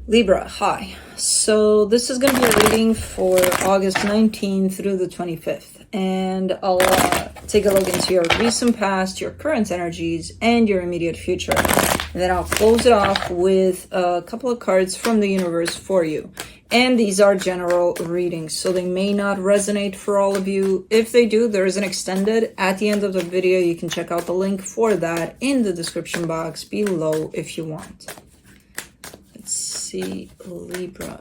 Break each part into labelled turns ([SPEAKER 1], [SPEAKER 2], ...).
[SPEAKER 1] Libra, hi. So this is going to be a reading for August 19th through the 25th. And I'll take a look into your recent past, your current energies, and your immediate future. And then I'll close it off with a couple of cards from the universe for you. And these are general readings, so they may not resonate for all of you. If they do, there is an extended at the end of the video. You can check out the link for that in the description box below if you want. Let's see, Libra.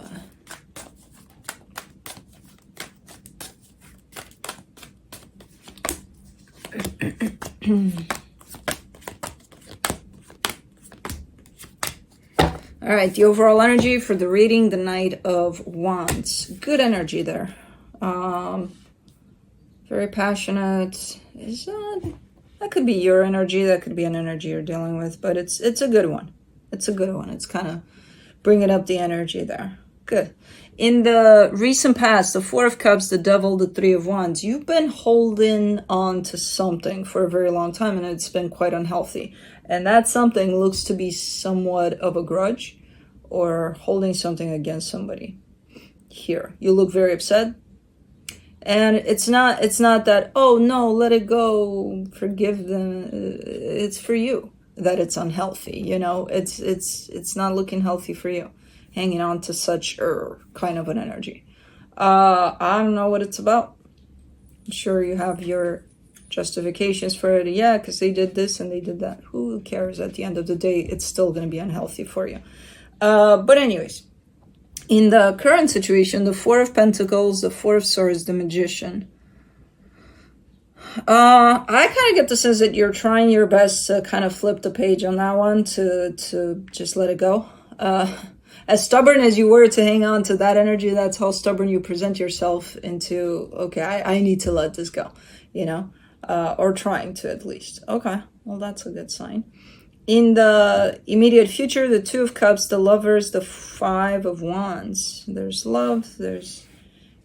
[SPEAKER 1] All right, the overall energy for the reading, the Knight of Wands. Good energy there. Very passionate. That could be your energy. That could be an energy you're dealing with, but it's a good one. It's a good one. It's kind of bringing up the energy there. Good. In the recent past, the Four of Cups, the Devil, the Three of Wands, you've been holding on to something for a very long time, and it's been quite unhealthy. And that something looks to be somewhat of a grudge or holding something against somebody. Here, you look very upset. And it's not that, oh no, let it go, forgive them. It's for you that it's unhealthy, you know. It's not looking healthy for you, hanging on to such kind of an energy. I don't know what it's about. I'm sure you have your justifications for it. Yeah, because they did this and they did that. Who cares? At the end of the day, it's still going to be unhealthy for you. But anyways, in the current situation, the Four of Pentacles, the Four of Swords, the Magician. I kind of get the sense that you're trying your best to kind of flip the page on that one, to just let it go. As stubborn as you were to hang on to that energy, that's how stubborn you present yourself into, okay, I need to let this go, you know, or trying to at least. Okay, well, that's a good sign. In the immediate future, the Two of Cups, the Lovers, the Five of Wands. There's love, there's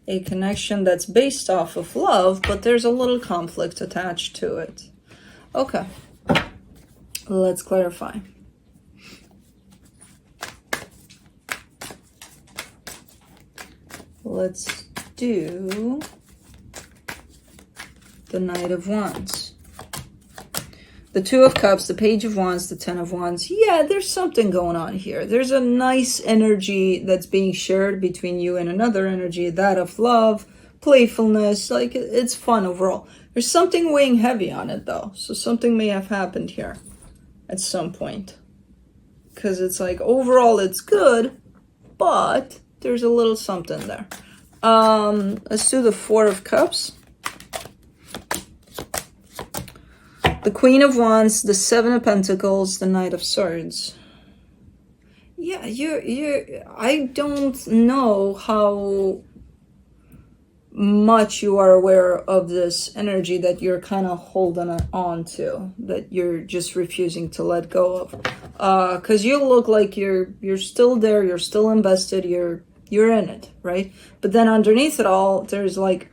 [SPEAKER 1] a connection that's based off of love, but there's a little conflict attached to it. Okay, let's clarify. Let's do the Knight of Wands. The Two of Cups, the Page of Wands, the Ten of Wands. Yeah, there's something going on here. There's a nice energy that's being shared between you and another energy, that of love, playfulness. Like, it's fun overall. There's something weighing heavy on it, though. So something may have happened here at some point. Because it's like, overall, it's good, but there's a little something there. Let's do the Four of Cups. The Queen of Wands, the Seven of Pentacles, the Knight of Swords. Yeah, I don't know how much you are aware of this energy that you're kind of holding on to, that you're just refusing to let go of. Because you look like you're still there, you're still invested, you're in it, right? But then underneath it all, there's like,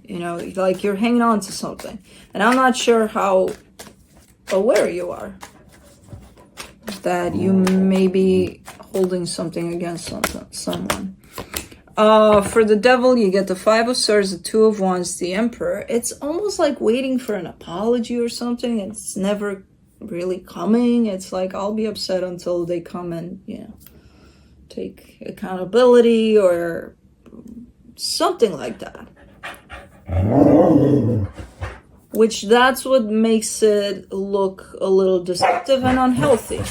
[SPEAKER 1] you know, like you're hanging on to something. And I'm not sure how aware you are that you may be holding something against someone. For the Devil, you get the Five of Swords, the Two of Wands, the Emperor. It's almost like waiting for an apology or something. It's never really coming. It's like, I'll be upset until they come and, you know, take accountability or something like that. Which that's what makes it look a little deceptive and unhealthy.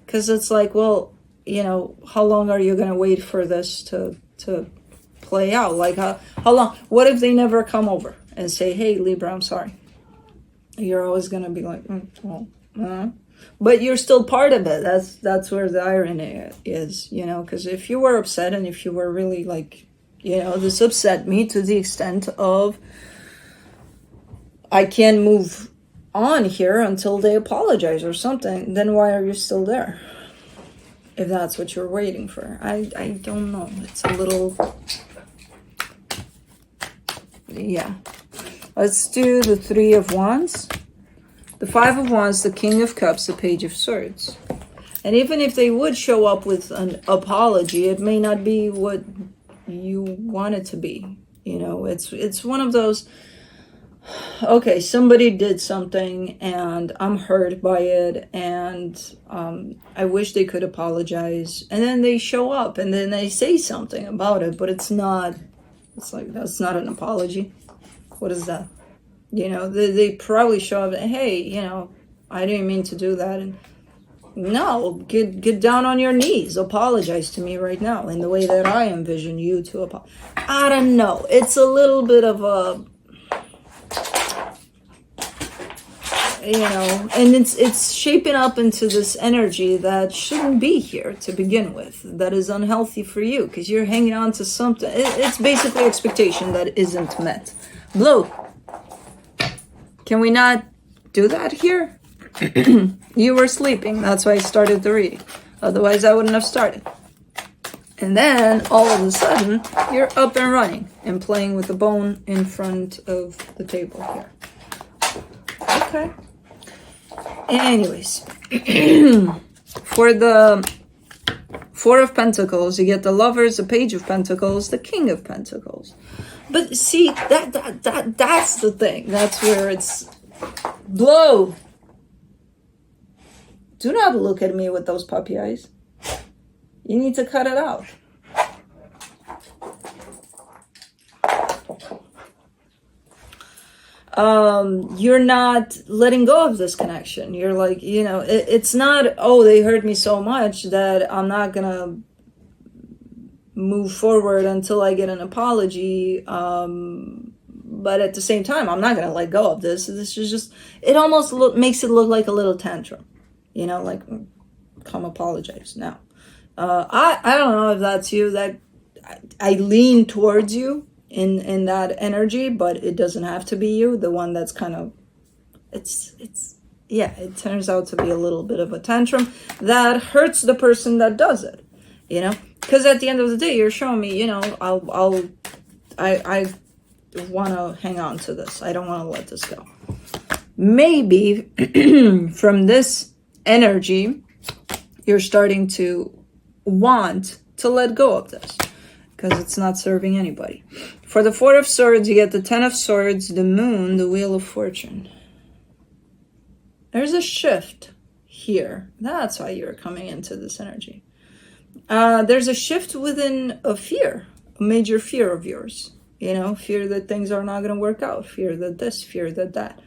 [SPEAKER 1] Because it's like, well, you know, how long are you going to wait for this to play out? Like, how long? What if they never come over and say, hey, Libra, I'm sorry. You're always going to be like, but you're still part of it. That's where the irony is, you know, because if you were upset and if you were really like, you know, this upset me to the extent of I can't move on here until they apologize or something, then why are you still there? If that's what you're waiting for. I don't know. It's a little... Yeah. Let's do the Three of Wands. The Five of Wands, the King of Cups, the Page of Swords. And even if they would show up with an apology, it may not be what you want it to be. You know, it's one of those, okay, somebody did something and I'm hurt by it, and I wish they could apologize. And then they show up and then they say something about it, but it's like, that's not an apology. What is that? You know, they probably show up and, hey, you know, I didn't mean to do that. And no, get down on your knees, apologize to me right now in the way that I envision you to apologize. I don't know. It's a little bit of a, you know, and it's shaping up into this energy that shouldn't be here to begin with, that is unhealthy for you, because you're hanging on to something. It's basically expectation that isn't met. Blue, can we not do that here? You were sleeping, that's why I started the reading. Otherwise I wouldn't have started. And then all of a sudden you're up and running and playing with the bone in front of the table here. Okay. Anyways, for the Four of Pentacles, you get the Lovers, the Page of Pentacles, the King of Pentacles. But see, that's the thing. That's where it's blow. Do not look at me with those puppy eyes. You need to cut it out. You're not letting go of this connection. You're like, you know, it's not, oh, they hurt me so much that I'm not gonna move forward until I get an apology. But at the same time, I'm not gonna let go of this. This is just, it almost makes it look like a little tantrum. You know, like, come apologize now. I don't know if that's you. That I lean towards you in that energy, but it doesn't have to be you. The one that's kind of, yeah, it turns out to be a little bit of a tantrum that hurts the person that does it, you know, because at the end of the day, you're showing me, you know, I want to hang on to this. I don't want to let this go. Maybe from this energy, you're starting to want to let go of this because it's not serving anybody. For the Four of Swords, you get the Ten of Swords, the Moon, the Wheel of Fortune. There's a shift here. That's why you're coming into this energy. There's a shift within a fear, a major fear of yours. You know, fear that things are not going to work out. Fear that this, fear that that.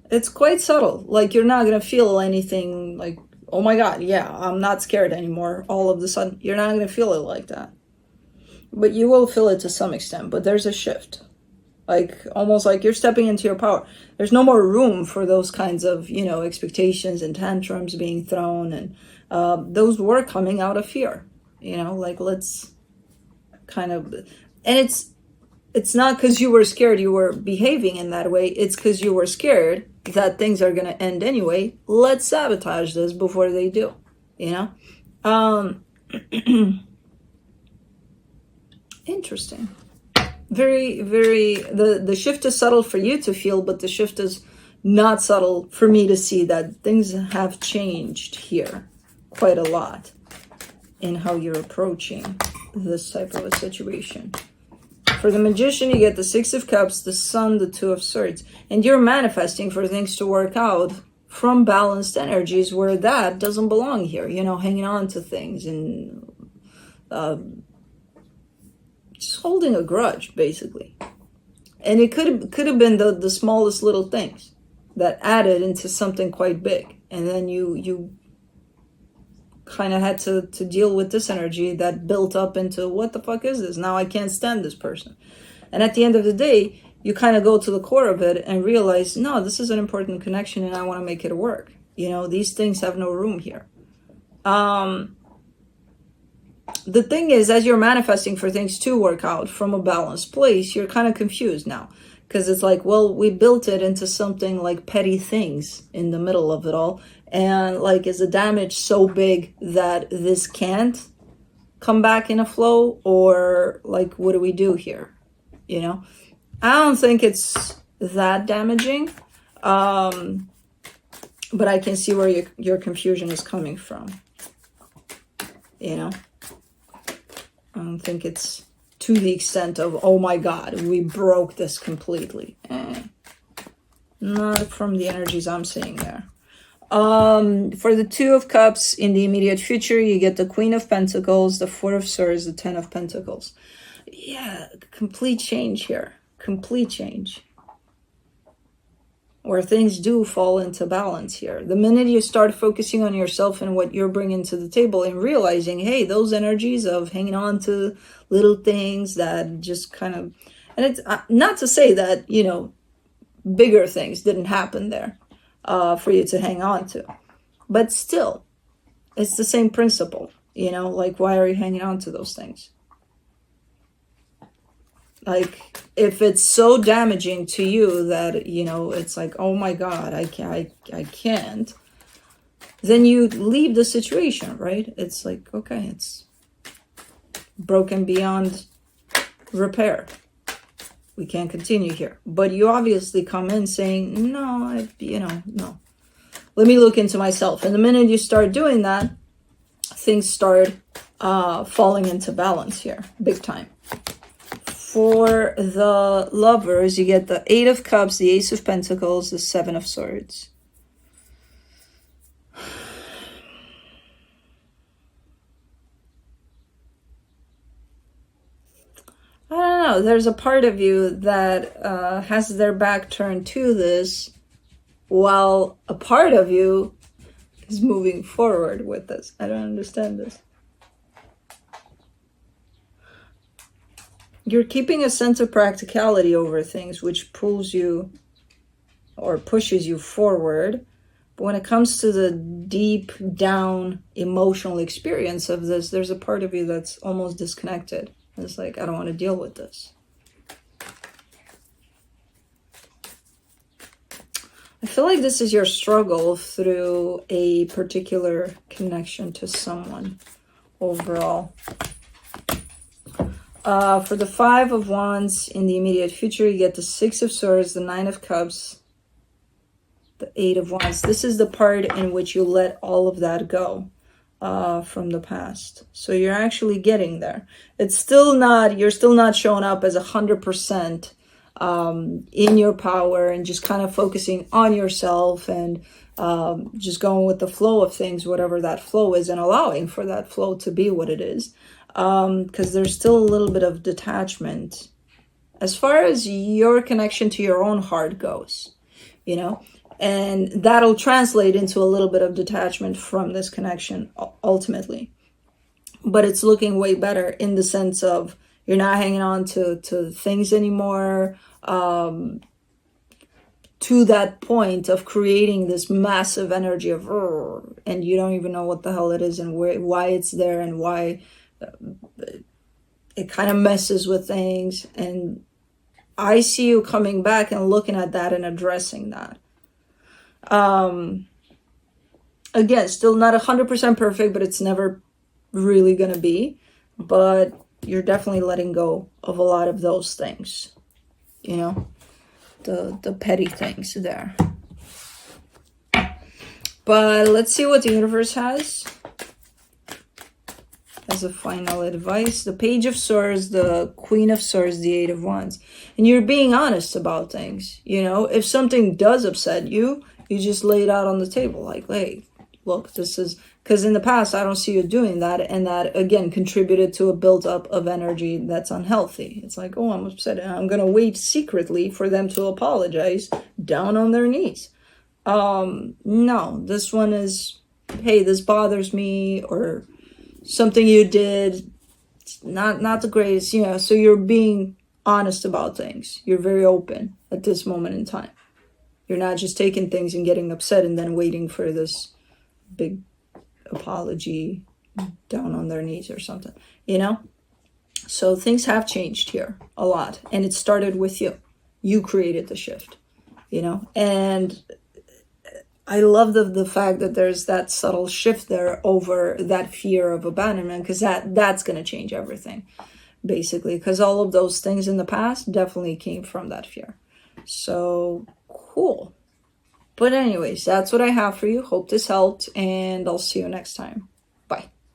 [SPEAKER 1] It's quite subtle. Like, you're not going to feel anything like, oh my God, yeah, I'm not scared anymore. All of a sudden, you're not going to feel it like that. But you will feel it to some extent. But there's a shift. Like, almost like you're stepping into your power. There's no more room for those kinds of, you know, expectations and tantrums being thrown. And those were coming out of fear. You know, like, let's kind of... And it's not because you were scared you were behaving in that way. It's because you were scared that things are going to end anyway. Let's sabotage this before they do, you know? Interesting. Very, very, the shift is subtle for you to feel, but the shift is not subtle for me to see that things have changed here quite a lot in how you're approaching this type of a situation. For the Magician, you get the Six of Cups, the Sun, the Two of Swords. And you're manifesting for things to work out from balanced energies where that doesn't belong here. You know, hanging on to things and just holding a grudge, basically. And it could have been the smallest little things that added into something quite big. And then you kind of had to deal with this energy that built up into, what the fuck is this? Now I can't stand this person. And at the end of the day, you kind of go to the core of it and realize, no, this is an important connection and I want to make it work. You know, these things have no room here. The thing is, as you're manifesting for things to work out from a balanced place, you're kind of confused now. Because it's like, well, we built it into something like petty things in the middle of it all. And like, is the damage so big that this can't come back in a flow? Or like, what do we do here? You know, I don't think it's that damaging. But I can see where your confusion is coming from. You know, I don't think it's to the extent of, oh my God, we broke this completely. Not from the energies I'm seeing there. For the Two of Cups in the immediate future, you get the Queen of Pentacles, the Four of Swords, the Ten of Pentacles. Yeah, complete change here. Complete change. Where things do fall into balance here. The minute you start focusing on yourself and what you're bringing to the table and realizing, hey, those energies of hanging on to little things that just kind of, and it's not to say that, you know, bigger things didn't happen there for you to hang on to, but still, it's the same principle, you know, like, why are you hanging on to those things? Like, if it's so damaging to you that, you know, it's like, oh my God, I can't, then you leave the situation, right? It's like, okay, it's broken beyond repair. We can't continue here. But you obviously come in saying, no, no. Let me look into myself. And the minute you start doing that, things start falling into balance here, big time. For the lovers, you get the Eight of Cups, the Ace of Pentacles, the Seven of Swords. I don't know. There's a part of you that has their back turned to this, while a part of you is moving forward with this. I don't understand this. You're keeping a sense of practicality over things, which pulls you or pushes you forward. But when it comes to the deep down emotional experience of this, there's a part of you that's almost disconnected. It's like, I don't want to deal with this. I feel like this is your struggle through a particular connection to someone overall. For the Five of Wands in the immediate future, you get the Six of Swords, the Nine of Cups, the Eight of Wands. This is the part in which you let all of that go from the past. So you're actually getting there. It's still not, you're still not showing up as 100% in your power and just kind of focusing on yourself and just going with the flow of things, whatever that flow is, and allowing for that flow to be what it is. Because there's still a little bit of detachment as far as your connection to your own heart goes, you know, and that'll translate into a little bit of detachment from this connection ultimately. But it's looking way better in the sense of you're not hanging on to things anymore, to that point of creating this massive energy of, and you don't even know what the hell it is and why it's there and why it kind of messes with things. And I see you coming back and looking at that and addressing that. Again, still not 100% perfect, but it's never really going to be. But you're definitely letting go of a lot of those things, you know, the petty things there. But let's see what the universe has as a final advice. The Page of Swords, the Queen of Swords, the Eight of Wands. And you're being honest about things. You know, if something does upset you, you just lay it out on the table. Like, hey, look, this is... Because in the past, I don't see you doing that. And that, again, contributed to a buildup of energy that's unhealthy. It's like, oh, I'm upset. And I'm going to wait secretly for them to apologize down on their knees. No, this one is, hey, this bothers me, or something you did, not the greatest, you know. So you're being honest about things. You're very open at this moment in time. You're not just taking things and getting upset and then waiting for this big apology down on their knees or something, you know. So things have changed here a lot, and it started with you. You created the shift, you know. And I love the fact that there's that subtle shift there over that fear of abandonment, because that's going to change everything, basically, because all of those things in the past definitely came from that fear. So cool. But anyways, that's what I have for you. Hope this helped, and I'll see you next time.